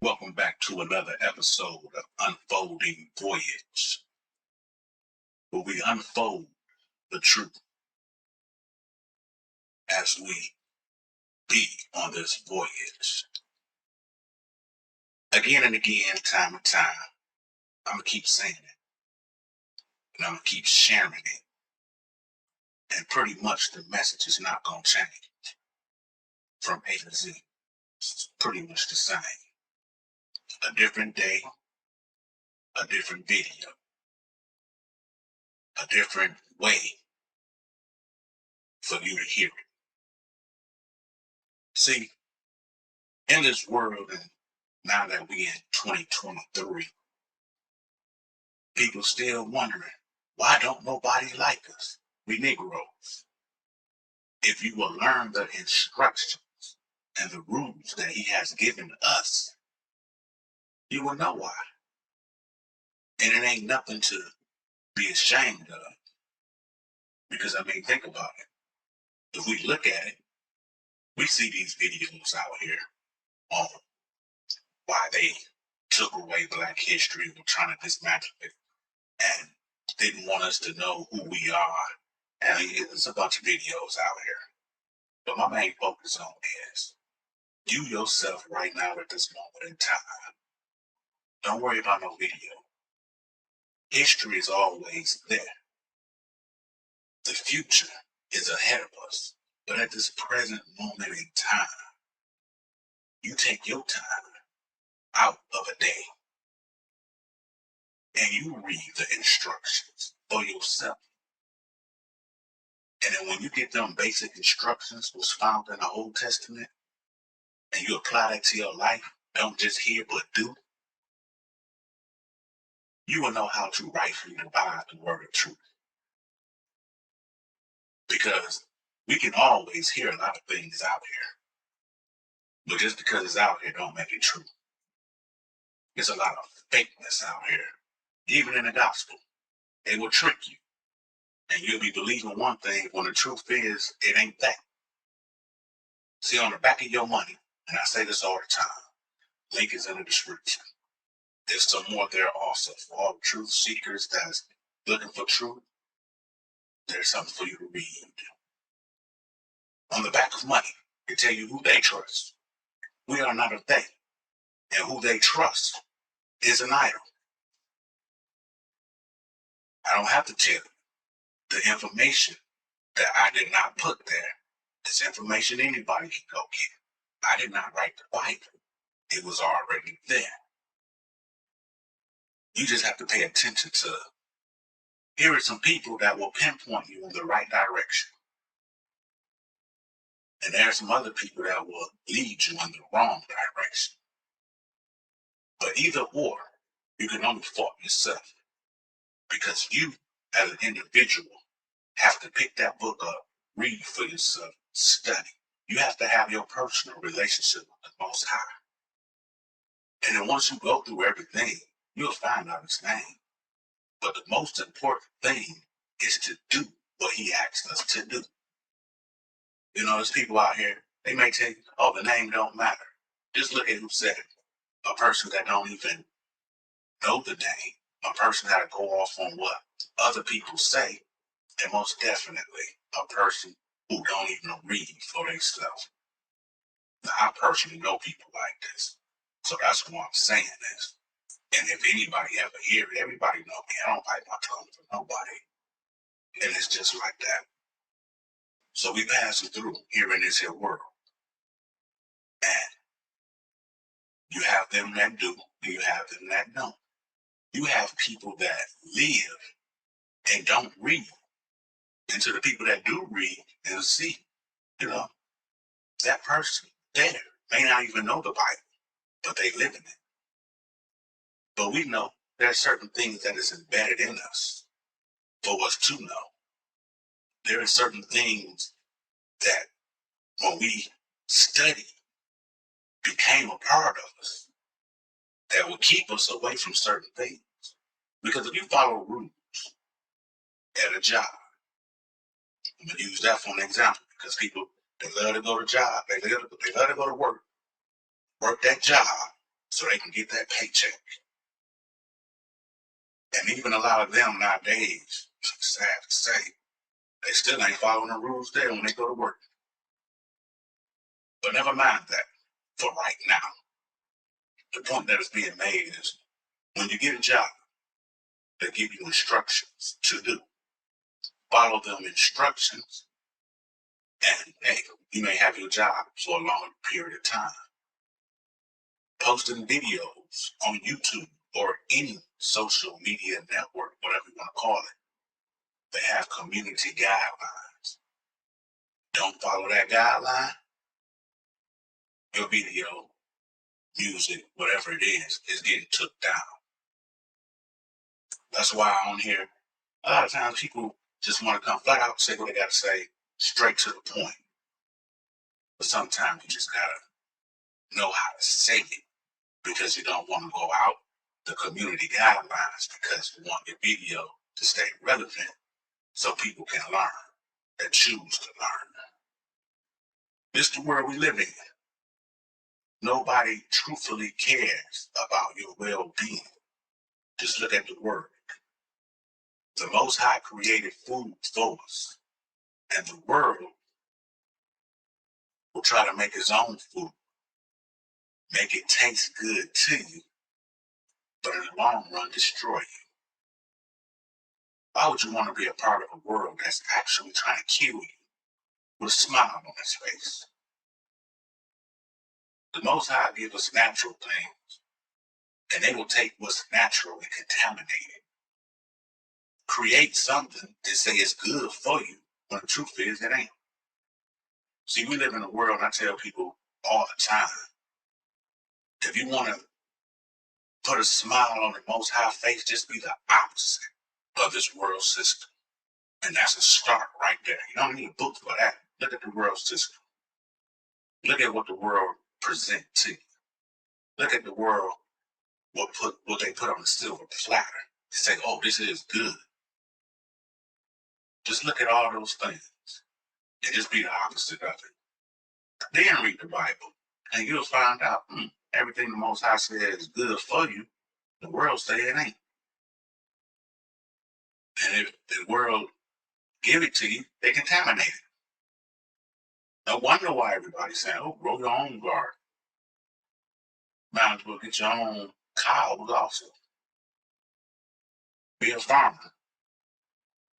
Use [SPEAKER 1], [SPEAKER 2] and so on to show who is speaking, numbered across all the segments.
[SPEAKER 1] Welcome back to another episode of UnFolDing VoYagE, where we unfold the truth as we be on this voyage. Again and again, time and time, I'm going to keep saying it, and I'm going to keep sharing it, and pretty much the message is not going to change from A to Z. It's pretty much the same. A different day, a different video, a different way for you to hear it. See, in this world, and now that we in 2023, people still wondering, why don't nobody like us? We Negroes. If you will learn the instructions and the rules that he has given us, you will know why. And it ain't nothing to be ashamed of. Because, think about it. If we look at it, we see these videos out here on why they took away Black history, were trying to dismantle it, and didn't want us to know who we are. And there's a bunch of videos out here. But my main focus on is you yourself right now at this moment in time. Don't worry about no video. History is always there. The future is ahead of us. But at this present moment in time, you take your time out of a day and you read the instructions for yourself. And then when you get them basic instructions was found in the Old Testament, and you apply that to your life, don't just hear but do, you will know how to rightfully divide the word of truth. Because we can always hear a lot of things out here, but just because it's out here don't make it true. There's a lot of fakeness out here, even in the gospel. They will trick you, and you'll be believing one thing when the truth is it ain't that. See, on the back of your money, and I say this all the time, link is in the description. There's some more there also for all the truth seekers that's looking for truth. There's something for you to read. On the back of money, they tell you who they trust. We are not a they, and who they trust is an idol. I don't have to tell you the information that I did not put there. This information anybody can go get. I did not write the Bible. It was already there. You just have to pay attention to, here are some people that will pinpoint you in the right direction. And there are some other people that will lead you in the wrong direction. But either or, you can only fault yourself. Because you, as an individual, have to pick that book up, read for yourself, study. You have to have your personal relationship with the Most High. And then once you go through everything, you'll find out his name. But the most important thing is to do what he asks us to do. You know, there's people out here, they may tell you, oh, the name don't matter. Just look at who said it. A person that don't even know the name. A person that'll go off on what other people say. And most definitely a person who don't even read for themselves. Now, I personally know people like this. So that's why I'm saying this. And if anybody ever hear it, everybody know me. I don't bite my tongue for nobody. And it's just like that. So we passing through here in this here world. And you have them that do, and you have them that don't. You have people that live and don't read. And to the people that do read and see, that person there may not even know the Bible, but they live in it. But we know there are certain things that is embedded in us for us to know. There are certain things that when we study became a part of us that will keep us away from certain things. Because if you follow rules at a job, I'm going to use that for an example because people, they love to go to job. They love to go to work that job, so they can get that paycheck. And even a lot of them nowadays, sad to say, they still ain't following the rules there when they go to work. But never mind that for right now. The point that is being made is when you get a job, they give you instructions to do. Follow them instructions, and hey, you may have your job for a long period of time. Posting videos on YouTube or any social media network, whatever you want to call it, they have community guidelines. Don't follow that guideline, your video, music, whatever it is getting took down. That's why on here, a lot of times people just want to come flat out and say what they got to say, straight to the point. But sometimes you just gotta know how to say it because you don't want to go out the community guidelines because you want your video to stay relevant so people can learn and choose to learn. This is the world we live in. Nobody truthfully cares about your well-being. Just look at the word. The Most High created food for us, and the world will try to make its own food, make it taste good to you, but in the long run, destroy you. Why would you want to be a part of a world that's actually trying to kill you with a smile on its face? The Most High gives us natural things, and they will take what's natural and contaminate it. Create something and say it's good for you, when the truth is it ain't. See, we live in a world, and I tell people all the time, if you want to put a smile on the Most High face, just be the opposite of this world system. And that's a start right there. You don't need a book for that. Look at the world system. Look at what the world presents to you. Look at the world, what they put on a silver platter. They say, oh, this is good. Just look at all those things and just be the opposite of it. Then read the Bible and you'll find out everything the Most High says is good for you. The world say it ain't. And if the world give it to you, they contaminate it. No wonder why everybody's saying, oh, grow your own garden. Might as well get your own cows also. Be a farmer.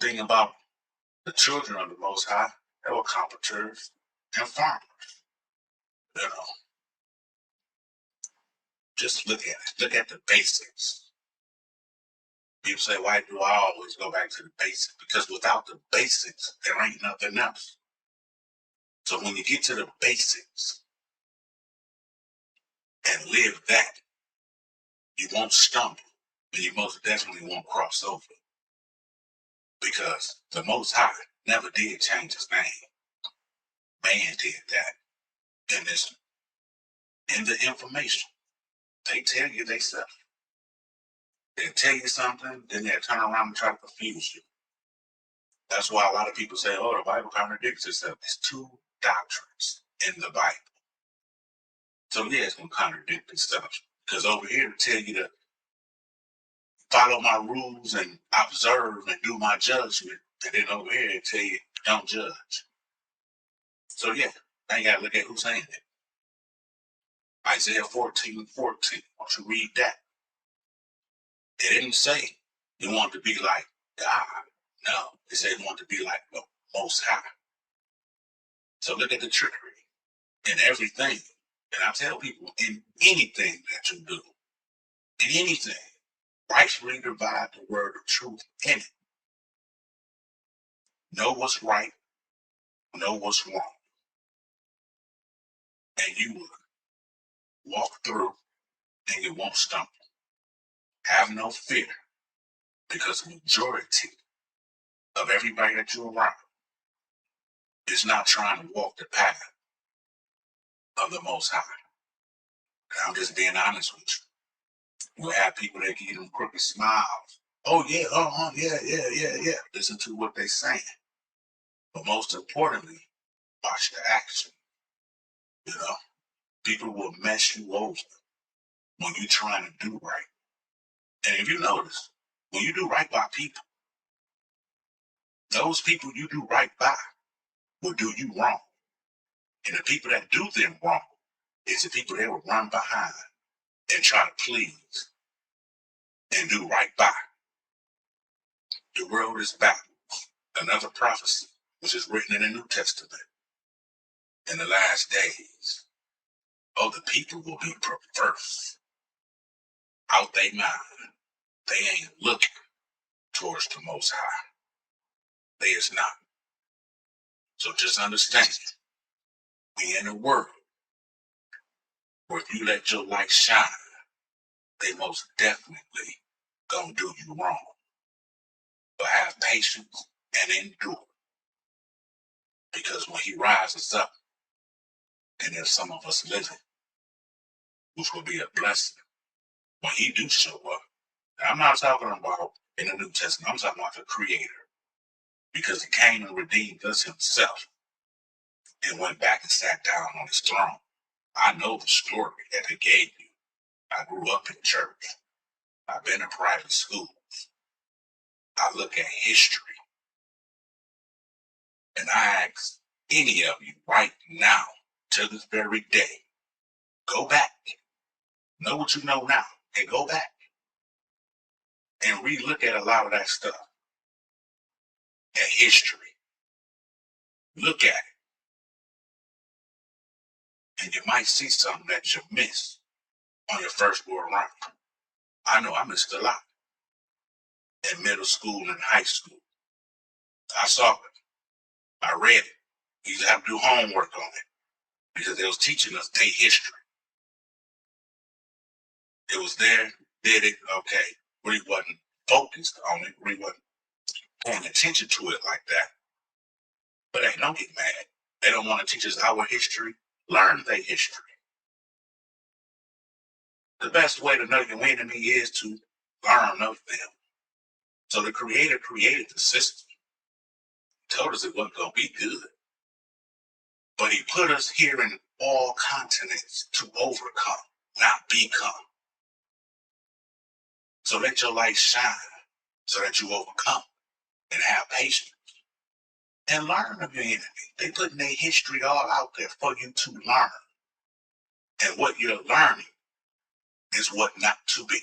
[SPEAKER 1] Think about the children of the Most High. They were carpenters and farmers. You know, just look at it. Look at the basics. People say, why do I always go back to the basics? Because without the basics, there ain't nothing else. So when you get to the basics and live that, you won't stumble and you most definitely won't cross over. Because the Most High never did change his name. Man did that. And it's in the information. They tell you they self. They'll tell you something, then they'll turn around and try to confuse you. That's why a lot of people say, oh, the Bible contradicts itself. It's two doctrines in the Bible. So yeah, it's going to contradict itself. Because over here to tell you to follow my rules and observe and do my judgment, and then over here it tell you don't judge. So yeah, now you got to look at who's saying it. Isaiah 14:14. Why don't you read that? It didn't say you want to be like God. No, it said you want to be like the Most High. So look at the trickery in everything. And I tell people, in anything that you do, in anything, rightfully divide the word of truth in it. Know what's right, know what's wrong. And you will walk through and you won't stumble. Have no fear, because the majority of everybody that you're around is not trying to walk the path of the Most High. And I'm just being honest with you. You have people that give them crooked smiles. Oh yeah, yeah. Listen to what they're saying. But most importantly, watch the action. You know, people will mess you over. when you're trying to do right. And if you notice, when you do right by people, those people you do right by will do you wrong. And the people that do them wrong is the people they will run behind and try to please and do right by. The world is back. Another prophecy, which is written in the New Testament. In the last days, the people will be perverse, out their mind. They ain't looking towards the Most High. They is not. So just understand, we in a world where if you let your light shine, they most definitely gonna do you wrong. But have patience and endure. Because when he rises up, and there's some of us living, which will be a blessing, when he do show up, I'm not talking about in the New Testament, I'm talking about the Creator. Because he came and redeemed us himself and went back and sat down on his throne. I know the story that he gave you. I grew up in church. I've been in private schools. I look at history. And I ask any of you right now, to this very day, go back. Know what you know now, and go back and re-look at a lot of that stuff. At history. Look at it. And you might see something that you missed on your first go around. I know I missed a lot in middle school and high school. I saw it. I read it. We used to have to do homework on it because they was teaching us day history. It was there, did it, okay. Really wasn't focused on it, really wasn't paying attention to it like that. But hey, don't get mad. They don't want to teach us our history. Learn their history. The best way to know your enemy is to learn of them. So the Creator created the system. He told us it wasn't going to be good. But he put us here in all continents to overcome, not become. So let your light shine so that you overcome and have patience. And learn of your enemy. They putting their history all out there for you to learn. And what you're learning is what not to be.